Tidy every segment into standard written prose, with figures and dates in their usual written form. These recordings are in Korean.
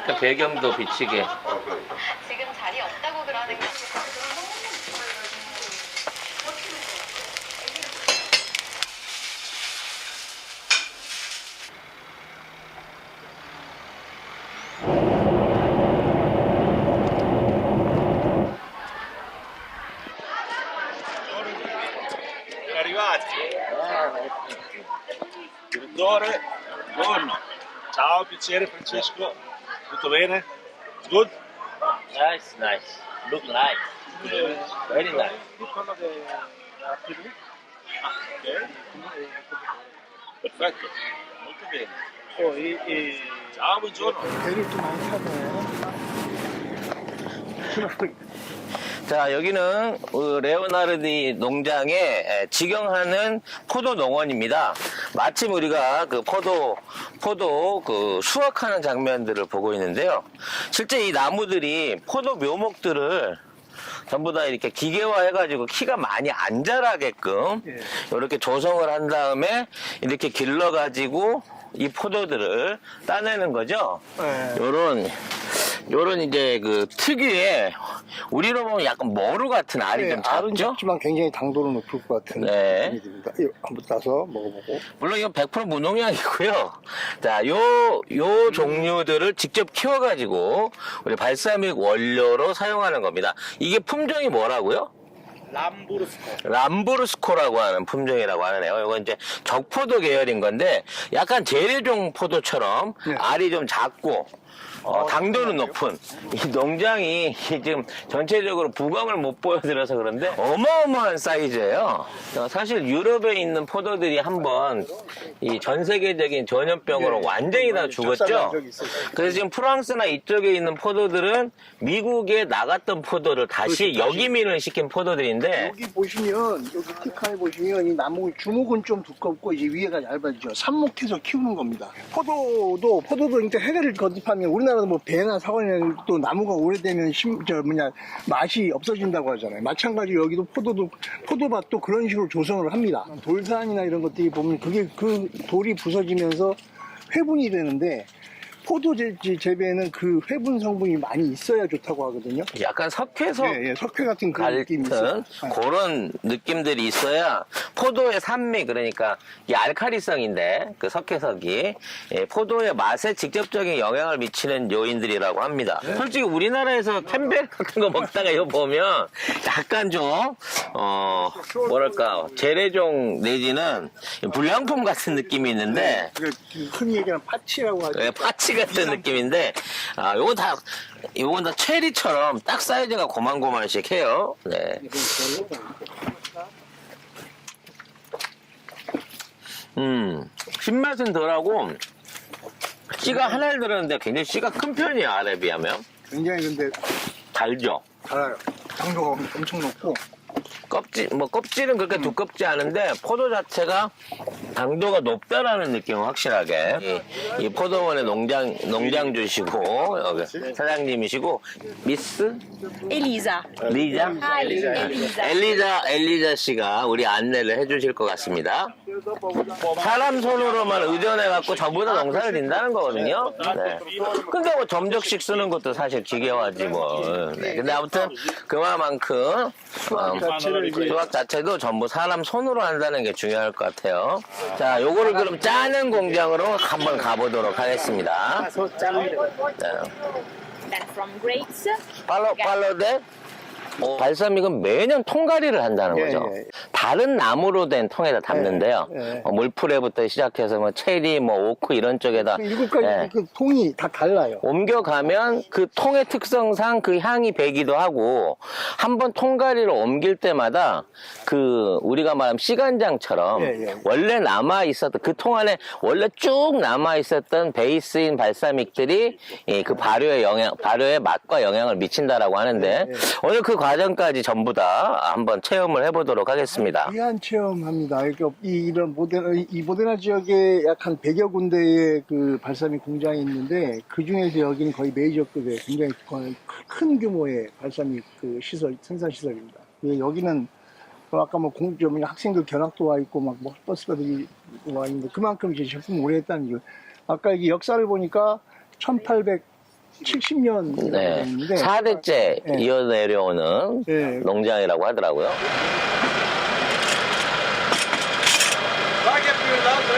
약간 배경도 비치게. 지금 자리 없다고 그러는 게 Arrivati. Direttore, buongiorno. Ciao, piacere Francesco. Tutto bene? Good? Nice, nice. Look nice. Very nice. Perfetto. Molto bene. Ciao, buongiorno. 배를 좀 많이 타네. 자, 여기는 레오나르디 농장에 직영하는 포도 농원입니다. 마침 우리가 그 포도 그 수확하는 장면들을 보고 있는데요. 실제 이 나무들이 포도 묘목들을 전부 다 이렇게 기계화 해가지고 키가 많이 안 자라게끔 이렇게 조성을 한 다음에 이렇게 길러가지고 이 포도들을 따내는 거죠. 요런 이제 그 특유의 우리로 보면 약간 머루 같은 알이 좀 알은 작죠? 작지만 굉장히 당도는 높을 것 같은 네. 느낌이 듭니다. 이거 한번 따서 먹어보고. 물론 이건 100% 무농약이고요. 자, 요 종류들을 직접 키워가지고 우리 발사믹 원료로 사용하는 겁니다. 이게 품종이 뭐라고요? 람부르스코라고 하는 품종이라고 하네요. 이건 이제 적포도 계열인 건데 약간 재래종 포도처럼 알이 좀 작고 당도는 높은 이 농장이 지금 전체적으로 부광을 못 보여드려서 그런데 어마어마한 사이즈예요. 사실 유럽에 있는 포도들이 한번 이 전 세계적인 전염병으로 완전히 다 죽었죠. 그래서 지금 프랑스나 이쪽에 있는 포도들은 미국에 나갔던 포도를 다시 역이민을 시킨 포도들인데 여기 보시면 여기 티칸에 보시면 이 나무 주목은 좀 두껍고 이제 위에가 얇아지죠. 삽목해서 키우는 겁니다. 포도도 이제 해를 거듭하면 우리나라도 뭐 배나 사과나 또 나무가 오래되면 맛이 없어진다고 하잖아요. 마찬가지로 여기도 포도밭도 그런 식으로 조성을 합니다. 돌산이나 이런 것들이 보면 그게 그 돌이 부서지면서 회분이 되는데 포도 재배에는 그 회분 성분이 많이 있어야 좋다고 하거든요. 약간 석회석 석회 같은 그런 느낌이 있어요. 그런 느낌들이 있어야 포도의 산미, 그러니까 이 알칼리성인데 그 석회석이 포도의 맛에 직접적인 영향을 미치는 요인들이라고 합니다. 솔직히 우리나라에서 템베 같은 거 먹다가 이거 보면 약간 좀 뭐랄까 재래종 내지는 불량품 같은 느낌이 있는데 흔히 얘기하는 파치라고 하죠. 파치 같은 느낌인데 요건 다 체리처럼 딱 사이즈가 고만고만씩 해요. 네. 신맛은 덜하고 씨가 하나를 들었는데 굉장히 씨가 큰 편이에요. 알에 비하면. 굉장히 근데 달죠. 달아요. 당도가 엄청 높고. 껍질은 그렇게 두껍지 않은데 포도 자체가 당도가 높다라는 느낌은 확실하게 이 포도원의 농장주시고 여기 사장님이시고 미스 엘리자. 리자? 엘리자 씨가 우리 안내를 해주실 것 같습니다. 사람 손으로만 의존해갖고 전부 다 농사를 짓는다는 거거든요. 네. 근데 뭐 점적식 쓰는 것도 사실 지겨워하지 뭐. 네. 근데 아무튼 그만큼 수확 자체도 전부 사람 손으로 한다는 게 중요할 것 같아요. 자, 요거를 그럼 짜는 공장으로 한번 가보도록 하겠습니다. Then from grapes. 팔로 대 발사믹은 매년 통가리를 한다는 거죠. 다른 나무로 된 통에다 담는데요. 물풀에부터 시작해서 뭐 체리, 뭐 오크 이런 쪽에다 7가지 그 통이 다 달라요. 옮겨가면 그 통의 특성상 그 향이 배기도 하고 한번 통가리를 옮길 때마다 그 우리가 말하면 씨간장처럼 원래 남아 있었던 그 통 안에 원래 쭉 남아 있었던 베이스인 발사믹들이 그 발효의 맛과 영향을 미친다라고 하는데 오늘 그 과정까지 전부 다 한번 체험을 해보도록 하겠습니다. 귀한 체험합니다. 이런 모데나 지역에 약 한 100여 군데의 그 발사믹 공장이 있는데 그 중에서 여기는 거의 메이저급의 굉장히 큰 규모의 발사믹 그 생산 시설입니다. 여기는 아까 뭐 학생들 견학도 와 있고 막 버스가들이 와 있는데 그만큼 이제 제품 오래 했다는 거. 아까 이 역사를 보니까 1800 70년 네. 됐는데 4대째 네. 이어내려오는 네. 농장이라고 하더라고요. Vai che è più in alto,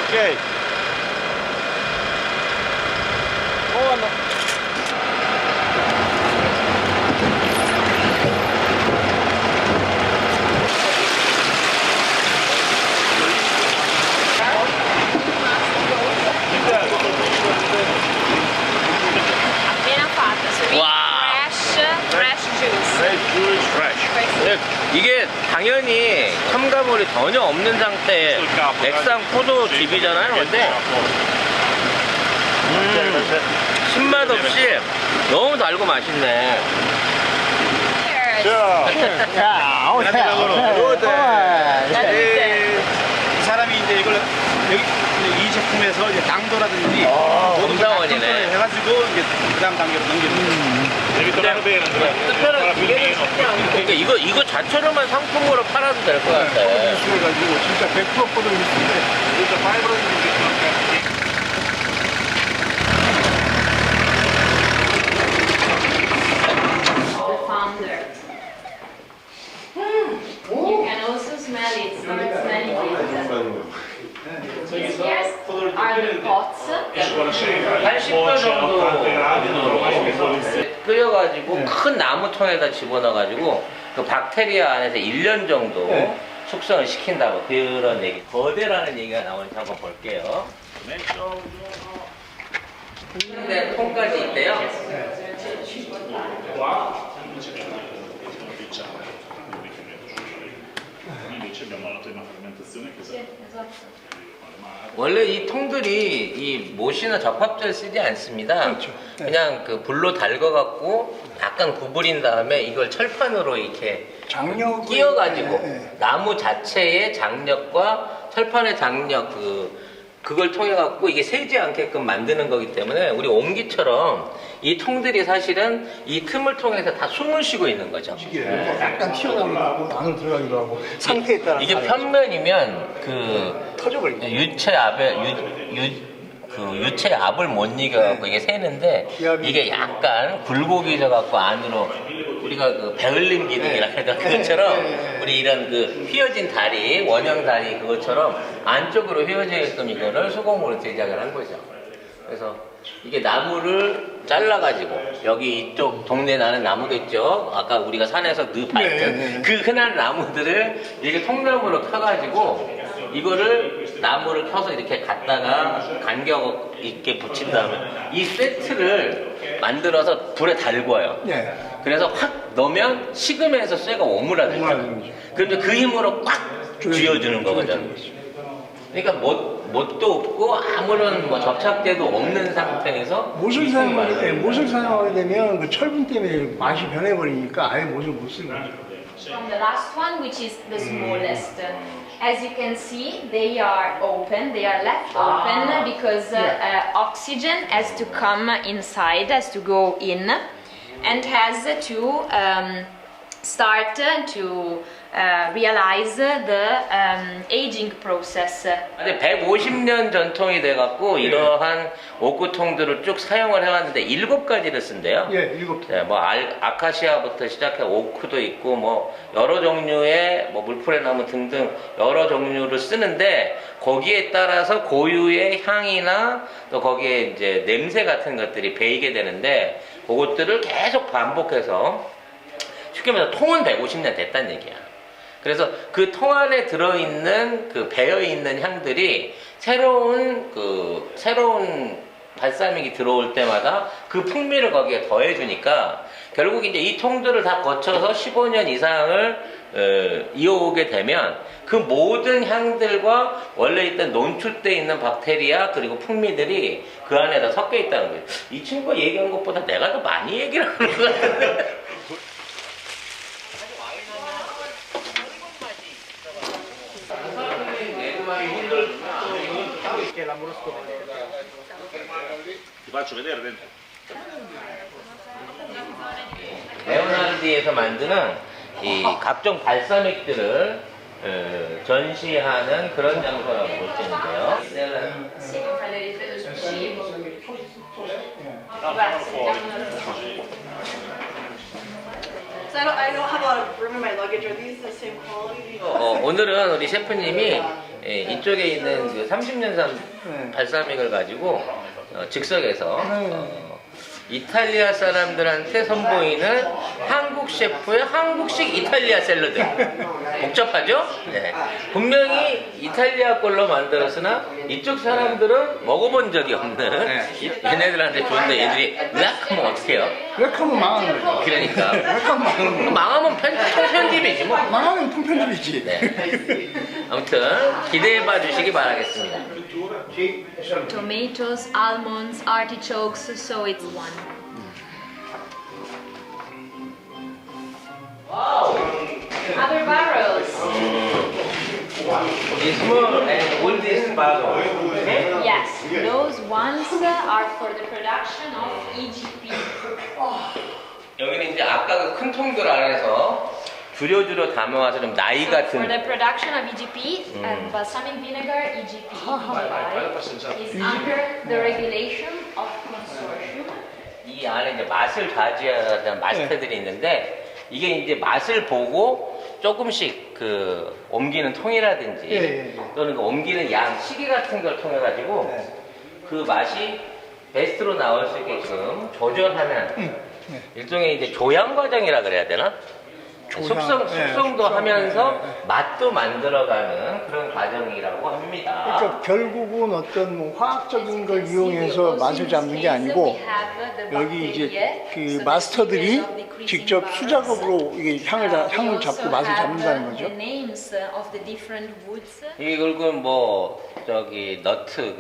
Ok. Appena fatta, so we Wow. fresh juice. Fresh juice, fresh. 근데 이게 당연히 첨가물이 전혀 없는 상태의 액상 포도즙이잖아요. 근데 신맛 없이 너무 달고 맛있네. Cheers. 야, Grande lavoro. 이 사람이 이제 이걸 여기 이 제품에서 이제 당도라든지 검사원이네. 해가지고 이제 그다음 단계로 넘겨줍니다. Devi tornare bene, Andrea. 그러니까 이거 자체로만 상품으로 팔아도 될 것 같아. 해가지고 진짜 100% 포도 있는데 Tutto fibra di The founder. You can also smell it. Start smelling it. Yes, are the pots. 80도 정도 끓여가지고 큰 나무통에다 집어넣어가지고 그 박테리아 안에서 1년 정도 네. 숙성을 시킨다고 그런 얘기. 거대라는 얘기가 나오는지 한번 볼게요. 근데 통까지 있대요. Invece abbiamo la prima fermentazione che 원래 이 통들이 이 못이나 접합제를 쓰지 않습니다. 그렇죠. 네. 그냥 그 불로 달궈갖고 약간 구부린 다음에 이걸 철판으로 이렇게 장력 끼워가지고 네. 나무 자체의 장력과 철판의 장력 그걸 통해 갖고 이게 새지 않게끔 만드는 거기 때문에 우리 옹기처럼 이 통들이 사실은 이 틈을 통해서 다 숨을 쉬고 있는 거죠. 약간 튀어나오기도 하고 안으로 들어가기도 하고 상태에 따라 이게 편면이면 그 터져버리고 유체압을 못 이겨갖고 이게 새는데 이게 약간 굴곡이 져갖고 안으로 우리가 그 배을림 기능이라 해야 그것처럼 우리 이런 그 휘어진 다리 원형 다리 그것처럼 안쪽으로 휘어지게끔 이거를 수공으로 제작을 한 거죠. 그래서 이게 나무를 잘라가지고 여기 이쪽 동네 나는 나무도 있죠. 아까 우리가 산에서 봤던 그 흔한 나무들을 이렇게 통나무로 켜가지고 이거를 나무를 켜서 이렇게 갖다가 간격 있게 붙인 다음에 이 세트를 만들어서 불에 달궈요. 네. 그래서 확 넣으면 식으면서 쇠가 오므라들죠. 그러면 그 힘으로 꽉 쥐어주는 거거든요. 그러니까 못도 없고 아무런 뭐 접착제도 없는 상태에서 못을 사용하게 되면 그 철분 때문에 맛이 변해버리니까 아예 못을 못 쓰는 거죠. From the last one, which is the smallest. As you can see, they are open, they are left open because oxygen has to come inside, has to go in, and has to start to realize the aging process. 150년 전통이 돼갖고 이러한 옥구통들을 쭉 사용을 해왔는데 7가지를 쓴대요. 예, 7개. 네, 뭐 아카시아부터 시작해 오크도 있고 뭐 여러 종류의 뭐 물풀의 나무 등등 여러 종류를 쓰는데 거기에 따라서 고유의 향이나 또 거기에 이제 냄새 같은 것들이 배이게 되는데 그것들을 계속 반복해서 쉽게 말해서 통은 150년 됐다는 얘기야. 그래서 그 통 안에 들어있는 그 배어있는 향들이 새로운 발사믹이 들어올 때마다 그 풍미를 거기에 더해주니까 결국 이제 이 통들을 다 거쳐서 15년 이상을 이어오게 되면 그 모든 향들과 원래 있던 논출돼 있는 박테리아 그리고 풍미들이 그 안에 다 섞여 있다는 거예요. 이 친구가 얘기한 것보다 내가 더 많이 얘기를 하는 것 같은데. Ti faccio vedere dentro. 레오나르디에서 만드는 이 각종 발사믹들을 전시하는 그런 장소라고 볼 수 있는데요. Sì, per fare riferimento sul cibo. So I don't have a lot of room in my luggage. Are these the same quality? 오늘은 우리 셰프님이 이쪽에 있는 그 30년산 네. 발사믹을 가지고 즉석에서 이탈리아 사람들한테 선보이는 한국 셰프의 한국식 이탈리아 샐러드. 복잡하죠? 네. 분명히 이탈리아 걸로 만들었으나 이쪽 사람들은 먹어본 적이 없는 얘네들한테 좋은데 얘들이 으악 하면 어떡해요? 이렇게 하면 망하는 거죠. 그러니까 이렇게 하면 망하는 거죠. 망하면 통편집이지 뭐. 망하면 통편집이지. 네. 아무튼 기대해봐 주시기 바라겠습니다. Tomatoes, almonds, artichokes, so it's one. Other barrels. Small and oldest barrel. Okay? Yes, those ones are for the production of EGP. 여기는 이제 아까 그 큰 통들 안에서 주려주려 담아와서 좀 나이 For 같은 the production of EGP, balsamic vinegar EGP is under the regulation of consortium. 이 안에 이제 맛을 좌지하는 마스터들이 있는데 이게 이제 맛을 보고 조금씩 그 옮기는 통이라든지 또는 그 옮기는 양 시기 같은 걸 통해 가지고 그 맛이 베스트로 나올 수 있게끔 조절하는 일종의 이제 조향 과정이라 그래야 되나? 숙성도 하면서 맛도 만들어가는 그런 과정이라고 합니다. 그러니까 결국은 어떤 뭐 화학적인 걸 이용해서 맛을 잡는 게 아니고 여기 이제 그 마스터들이 직접 수작업으로 이게 향을 잡고 맛을 잡는다는 거죠. 이 굵은 뭐 저기 너트,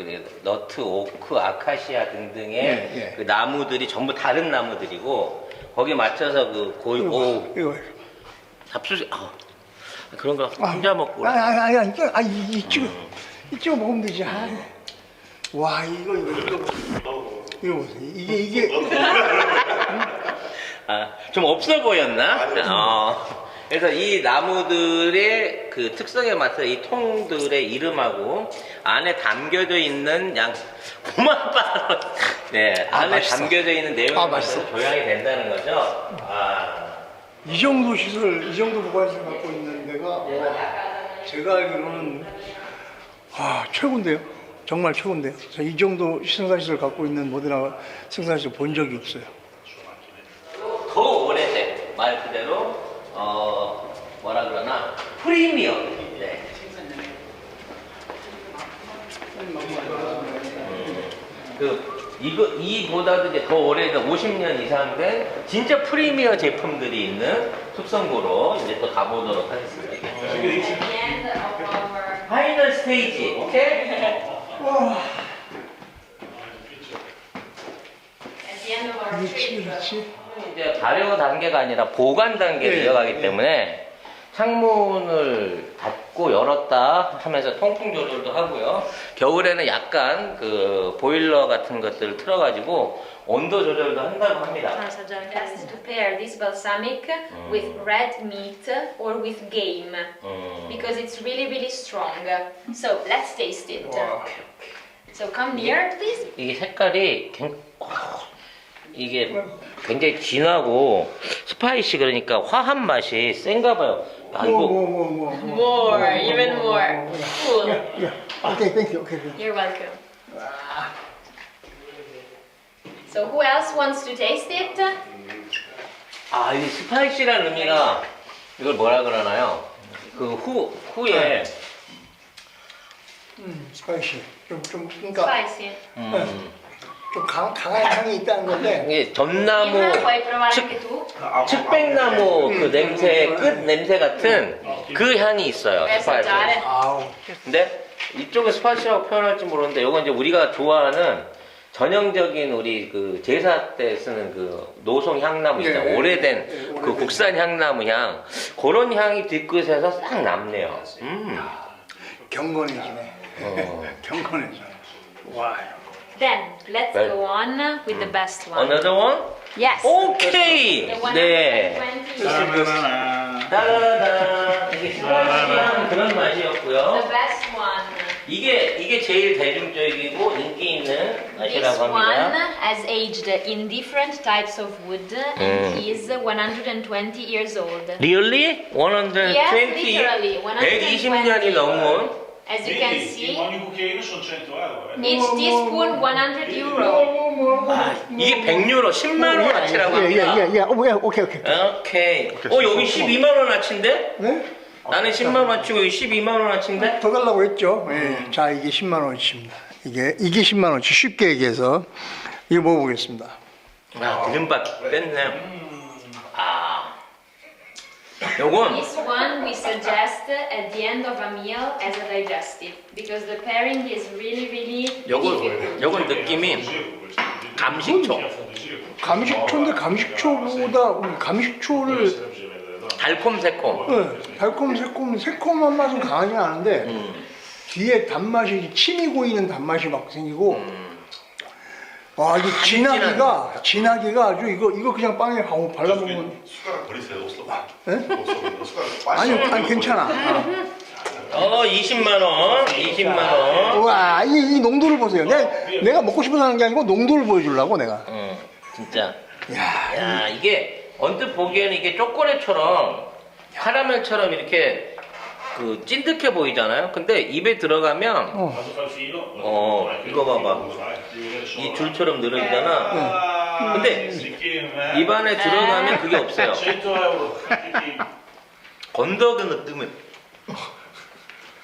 오크, 아카시아 등등의 그 나무들이 전부 다른 나무들이고 거기에 맞춰서 그 이거 잡수지 그런 거 혼자 먹고 이 찍어 먹으면 되지. 와 이거 보세요. 이게 좀 없어 보였나? 그래서 이 나무들의 그 특성에 맞춰 이 통들의 이름하고 안에 담겨져 있는 그만 빨아. 네, 안에 맛있어. 담겨져 있는 내용이 맛있어. 조향이 된다는 거죠. 이 정도 시설, 이 정도 보관시설 갖고 있는 데가 제가 알기로는 최고인데요. 정말 최고인데요. 이 정도 생산시설 갖고 있는 모델하고 생산시설 본 적이 없어요. 더 오래된 말 그대로 뭐라 그러나 프리미엄. 네. 이보다도 이제 더 오래된 50년 이상 된 진짜 프리미어 제품들이 있는 숙성고로 이제 또 가보도록 하겠습니다. 파이널 스테이지, 오케이? 그렇지. 이제 발효 단계가 아니라 보관 단계를 이어가기 때문에 창문을 닫고 열었다 하면서 통풍 조절도 하고요. 겨울에는 약간 그 보일러 같은 것들을 틀어가지고 온도 조절도 한다고 합니다. So John has to pair this balsamic with red meat or with game because it's really strong. So let's taste it. So come near, please. 이게 색깔이 이게 굉장히 진하고 스파이시 그러니까 화한 맛이 센가 봐요. More, even more. Cool. Okay, thank you. Okay. You're welcome. So who else wants to taste it? 이 스파이시라는 의미가 이걸 뭐라 그러나요? 그 후에 스파이시. 그러니까 Spicy. 좀 강한 향이 있다는 건데. 이게 전나무, Puoi provare anche tu? 측백나무 그 냄새, 끝 냄새 같은 그 향이 있어요. Vuoi 스파이시. assaggiare? 근데 이쪽은 스파이시라고 표현할지 모르는데 이건 이제 우리가 좋아하는 전형적인 우리 그 제사 때 쓰는 그 노송 향나무 있잖아요. 오래된 그 국산 향나무 향 그런 향이 뒤끝에서 싹 남네요. 경건해지네. 경건해져. 와. Then let's go on with the best one. Another one? Yes. 오케이. The one 네. 120. 따라라라. 이게 스파이시한 그런 맛이었고요. The best one. 이게 제일 대중적이고 인기 있는 This 맛이라고 one 합니다. has aged in different types of wood and is 120 years old. Really? 120? Yes, literally, 120년이 넘은 As you can Vedi, in see, ogni cucchiaino sono 100 euro. each teaspoon 100 euro. 이게 100유로, 10만 원어치라고 합니다. 오케이. 오케이. 여기 12만 원어치인데? 네? 나는 10만 원어치고 여기 12만 원어치인데? 더 달라고 했죠. 자, 이게 10만 원어치입니다. 이게 10만 원어치. 쉽게 얘기해서 이거 먹어보겠습니다. 기름밥 뺐네요. 요건 This one we suggest at the end of a meal as a digestive because the pairing is really difficult. 요건 느낌이 감식초. 감식초인데 감식초보다 우리 감식초를 달콤새콤. 달콤 새콤한 맛은 강하지 않은데 뒤에 단맛이 침이 고이는 단맛이 막 생기고 와 이게 진하기가 아주 이거 그냥 빵에 발라먹으면 숟가락 버리세요. 없어. 네? 없어. 숟가락 아니 괜찮아. 20만 원. 20만 원. 와, 이 농도를 보세요. 내가 먹고 싶어서 하는 게 아니고 농도를 보여주려고 내가. 진짜. 야, 야, 이게 언뜻 보기에는 이게 초콜릿처럼 카라멜처럼 이렇게 그 찐득해 보이잖아요. 근데 입에 들어가면 이거 봐봐. 이 줄처럼 늘어지잖아. 근데 입 안에 들어가면 그게 없어요. 100 euro. 건더기 느낌이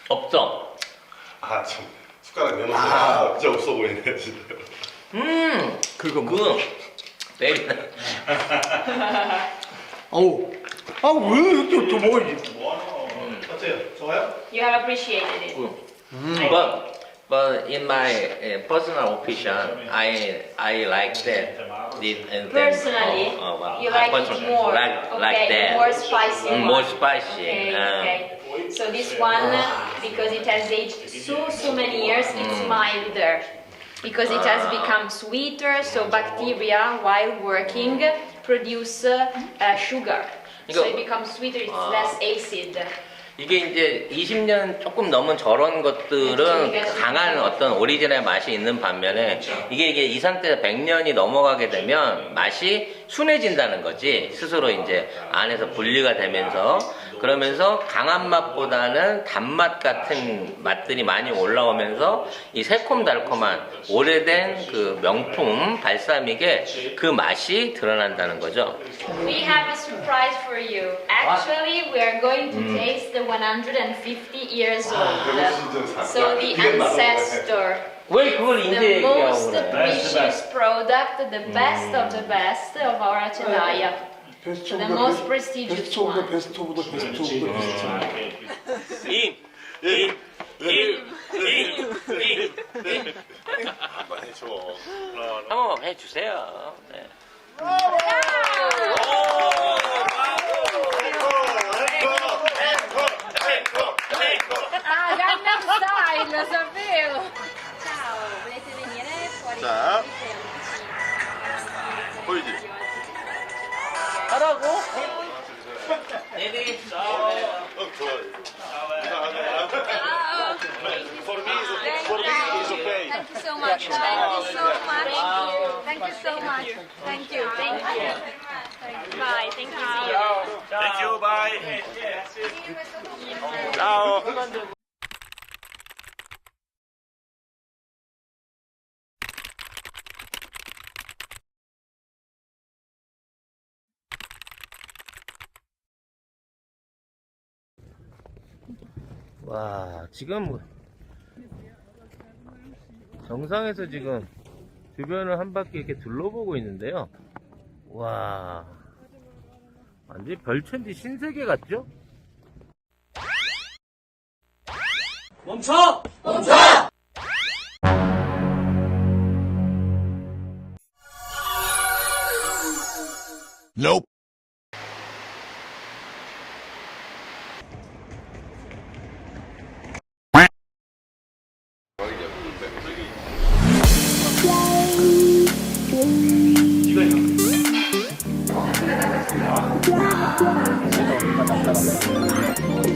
없어. 아, 참. 숟가락 내놓으세요. 진짜 없어 보이네, 진짜. 그거 때리나. 왜 이렇게 또 먹어야지? 어때요? 좋아요? You have appreciated it. But in my personal opinion, I like that. Personally, you like it more. like Okay, that. more spicy. one. More spicy. Okay. So this one, because it has aged so many years, it's milder. Because it has become sweeter, so bacteria, while working, produce sugar. So it becomes sweeter, it's less acid. 이게 이제 20년 조금 넘은 저런 것들은 강한 어떤 오리지널 맛이 있는 반면에 이게 이 상태에서 100년이 넘어가게 되면 맛이 순해진다는 거지. 스스로 이제 안에서 분리가 되면서 그러면서 강한 맛보다는 단맛 같은 맛들이 많이 올라오면서 이 새콤달콤한 오래된 그 명품 발사믹의 그 맛이 드러난다는 거죠. We have a surprise for you. Actually, we are going to taste the 150 years old. So the ancestor. 왜 그걸 The 이제 얘기하고 most 그래? precious product, the best of the best of our Acelaia. 베스트 The most prestigious 베스트 오브 더 one. 베스트 오브 더 베스트 오브 더 베스트. 한번 해줘. 한번 해주세요. 네. Ah, Gangnam Style, lo sapevo! Ciao, volete venire fuori? 자, 보이지? 하라고? 네네. 좋아요. For me is okay. Thank you so much. Thank you so much. Thank you so much. Thank you. Thank you. Bye. Thank you. See you. Thank you, bye. Ciao. 와, 지금 정상에서 지금 주변을 한 바퀴 이렇게 둘러보고 있는데요. 와, 완전 별천지 신세계 같죠? 멈춰! Nope.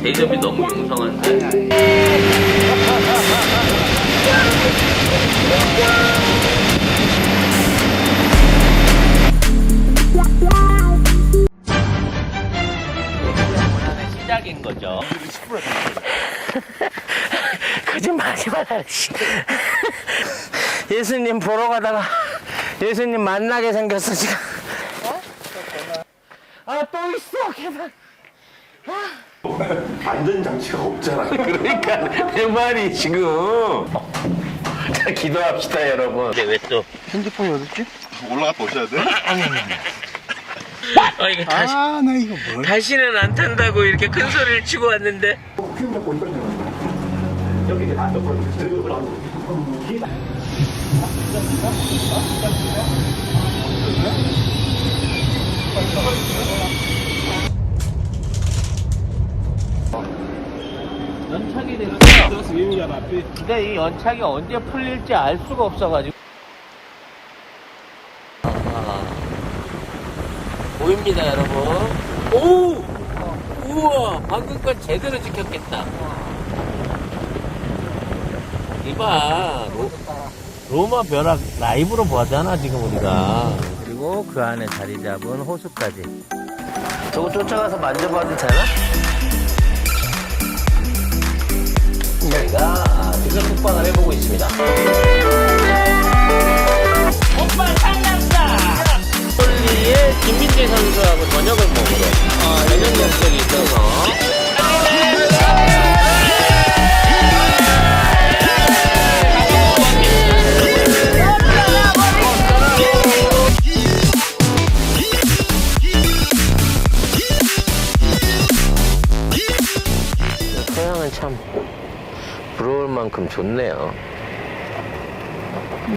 대접이 너무 융성한데? 시작인 거죠. 거짓말하지 마라. 씨. 예수님 보러 가다가 예수님 만나게 생겼어 지금. 아 또 있어 계단. 안전장치가 없잖아. 그러니까 내 말이 지금. 자 기도합시다 여러분. 근데 왜 또? 핸드폰이 어딨지? 올라갔다 오셔야 돼? 이거 다시 아, 나 이거 뭘. 다시는 안 탄다고 이렇게 큰 소리를 치고 왔는데. 연착이 됐어. 근데 이 연착이 언제 풀릴지 알 수가 없어가지고. 보입니다, 여러분. 오! 우와! 방금 건 제대로 지켰겠다. 이봐. 로마 벼락 라이브로 보잖아, 지금 우리가. 그리고 그 안에 자리 잡은 호수까지. 저거 쫓아가서 만져봐도 되나? 저희가 지금 숙박을 해보고 있습니다. 오빠 상남자! 홀리의 김민재 선수하고 저녁을 먹으러 저녁 약속이 있어서 태양은 참 부러울 만큼 좋네요.